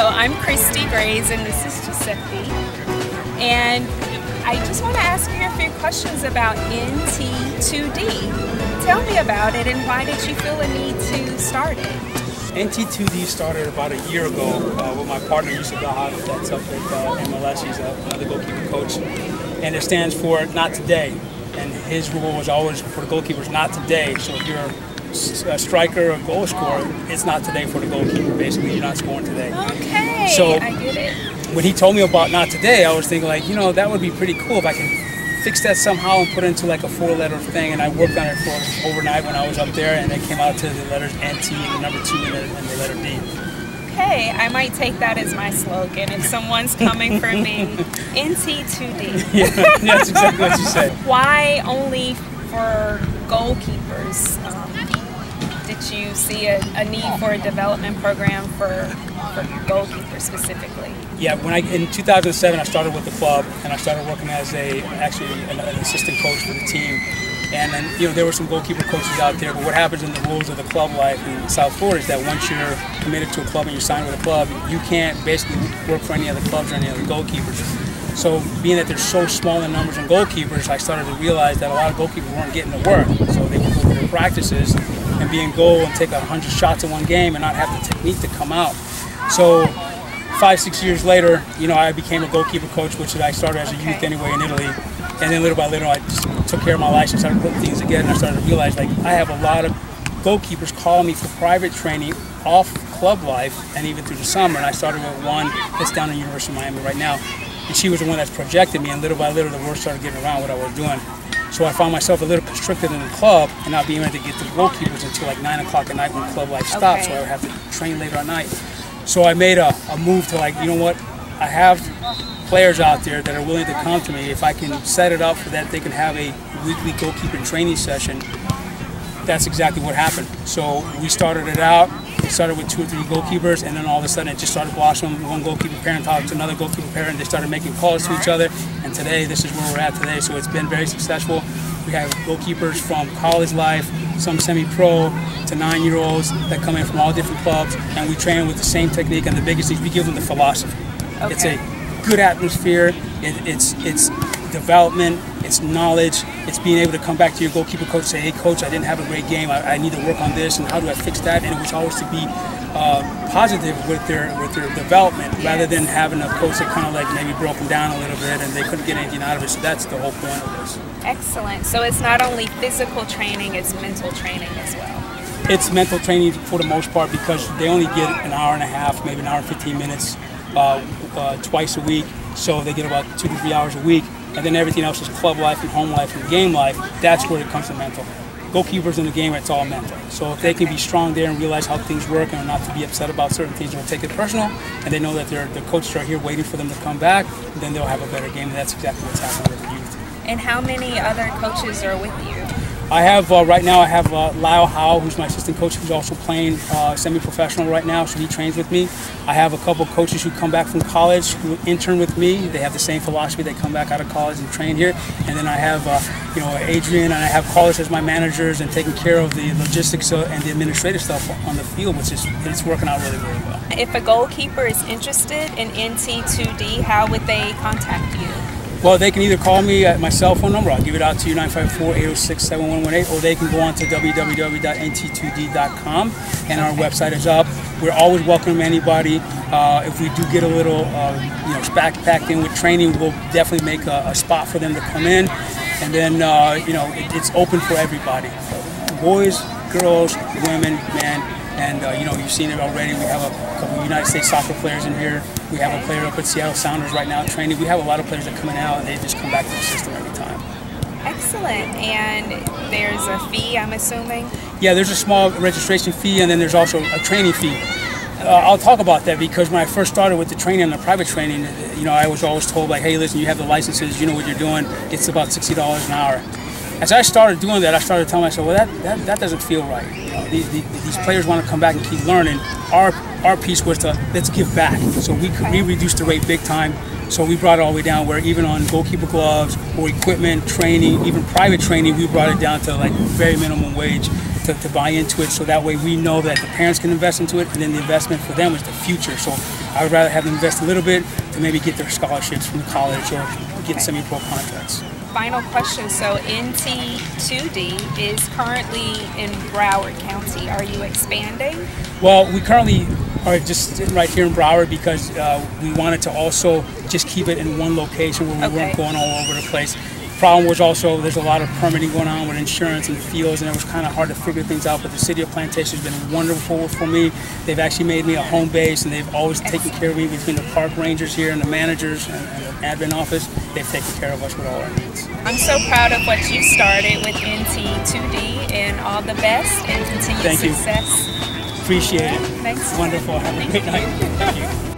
I'm Christy Grays and this is Giuseppe. And I just want to ask you a few questions about NT2D. Tell me about it and why did you feel a need to start it? NT2D started about a year ago with my partner Yusuf Dahad, that's up at MLS. He's another goalkeeper coach. And it stands for Not Today. And his rule was always for the goalkeepers, not today. So if you're a striker or goal scorer, it's not today for the goalkeeper. Basically, you're not scoring today. Okay, so I get it. When he told me about not today, I was thinking like, you know, that would be pretty cool if I can fix that somehow and put it into like a 4-letter thing. And I worked on it for overnight when I was up there, and it came out to the letters NT and the number 2 and the letter D. Okay, I might take that as my slogan if someone's coming for me. NT2D. Yeah, that's exactly what you said. Why only for goalkeepers? Did you see a need for a development program for goalkeepers specifically? Yeah, in 2007 I started with the club and I started working as an assistant coach for the team. And then, you know, there were some goalkeeper coaches out there, but what happens in the rules of the club life in South Florida is that once you're committed to a club and you're signed with a club, you can't basically work for any other clubs or any other goalkeepers. So being that there's so small in numbers in goalkeepers, I started to realize that a lot of goalkeepers weren't getting to work. So they would go to their practices and be in goal and take 100 shots in one game and not have the technique to come out. So 5-6 years later, you know, I became a goalkeeper coach, which I started as a youth anyway in Italy. And then little by little, I just took care of my life and started putting things together. And I started to realize, like, I have a lot of goalkeepers calling me for private training off club life and even through the summer. And I started with one that's down at University of Miami right now. And she was the one that's projected me. And little by little, the word started getting around what I was doing. So I found myself a little constricted in the club and not being able to get to the goalkeepers until like 9 o'clock at night when club life stopped. So I would have to train later at night. So I made a move to, like, you know what, I have players out there that are willing to come to me. If I can set it up for that they can have a weekly goalkeeper training session, that's exactly what happened. So we started it out. We started with 2 or 3 goalkeepers, and then all of a sudden it just started blossoming. One goalkeeper parent talked to another goalkeeper parent. They started making calls to each other, and today, this is where we're at today. So it's been very successful. We have goalkeepers from college life, some semi-pro, to 9-year-olds that come in from all different clubs, and we train them with the same technique. And the biggest thing, we give them the philosophy. Okay. It's a good atmosphere. It's development. It's knowledge. It's being able to come back to your goalkeeper coach and say, hey, coach, I didn't have a great game. I need to work on this, and how do I fix that? And it was always to be positive with their development, rather than having a coach that kind of like maybe broke them down a little bit and they couldn't get anything out of it. So that's the whole point of this. Excellent. So it's not only physical training, it's mental training as well. It's mental training for the most part because they only get an hour and a half, maybe an hour and 15 minutes twice a week. So they get about 2 to 3 hours a week. And then everything else is club life and home life and game life. That's where it comes to mental. Goalkeepers in the game, it's all mental. So if they can be strong there and realize how things work and not to be upset about certain things or take it personal, and they know that the coaches are here waiting for them to come back, then they'll have a better game. And that's exactly what's happening with the youth. And how many other coaches are with you? I have, right now, I have Lyle Howell, who's my assistant coach, who's also playing semi-professional right now, so he trains with me. I have a couple coaches who come back from college who intern with me. They have the same philosophy. They come back out of college and train here. And then I have, Adrian, and I have Carlos as my managers and taking care of the logistics and the administrative stuff on the field, which is it's working out really, really well. If a goalkeeper is interested in NT2D, how would they contact you? Well, they can either call me at my cell phone number, I'll give it out to you, 954-806-7118, or they can go on to www.nt2d.com, and our website is up. We're always welcoming anybody. If we do get a little packed in with training, we'll definitely make a spot for them to come in. And then, it's open for everybody. Boys, girls, women, men. And, you've seen it already. We have a couple of United States soccer players in here. We have a player up at Seattle Sounders right now training. We have a lot of players that come in out, and they just come back to the system every time. Excellent. And there's a fee, I'm assuming? Yeah, there's a small registration fee, and then there's also a training fee. I'll talk about that because when I first started with the training and the private training, I was always told, like, hey, listen, you have the licenses, you know what you're doing. It's about $60 an hour. As I started doing that, I started telling myself, well, that doesn't feel right. These players want to come back and keep learning. Our piece was let's give back. So we reduced the rate big time. So we brought it all the way down where even on goalkeeper gloves or equipment, training, even private training, we brought it down to like very minimum wage to buy into it. So that way we know that the parents can invest into it, and then the investment for them is the future. So I would rather have them invest a little bit to maybe get their scholarships from the college or get semi-pro contracts. Final question. So NT2D is currently in Broward County. Are you expanding? Well, we currently are just sitting right here in Broward because we wanted to also just keep it in one location where we weren't going all over the place. Problem was also there's a lot of permitting going on with insurance and fields, and it was kind of hard to figure things out. But the city of Plantation has been wonderful for me. They've actually made me a home base, and they've always taken care of me between the park rangers here and the managers and the admin office. They've taken care of us with all our needs. I'm so proud of what you started with NT2D, and all the best and continued success. Appreciate it. Thanks. Wonderful. Have a great night. Thank you.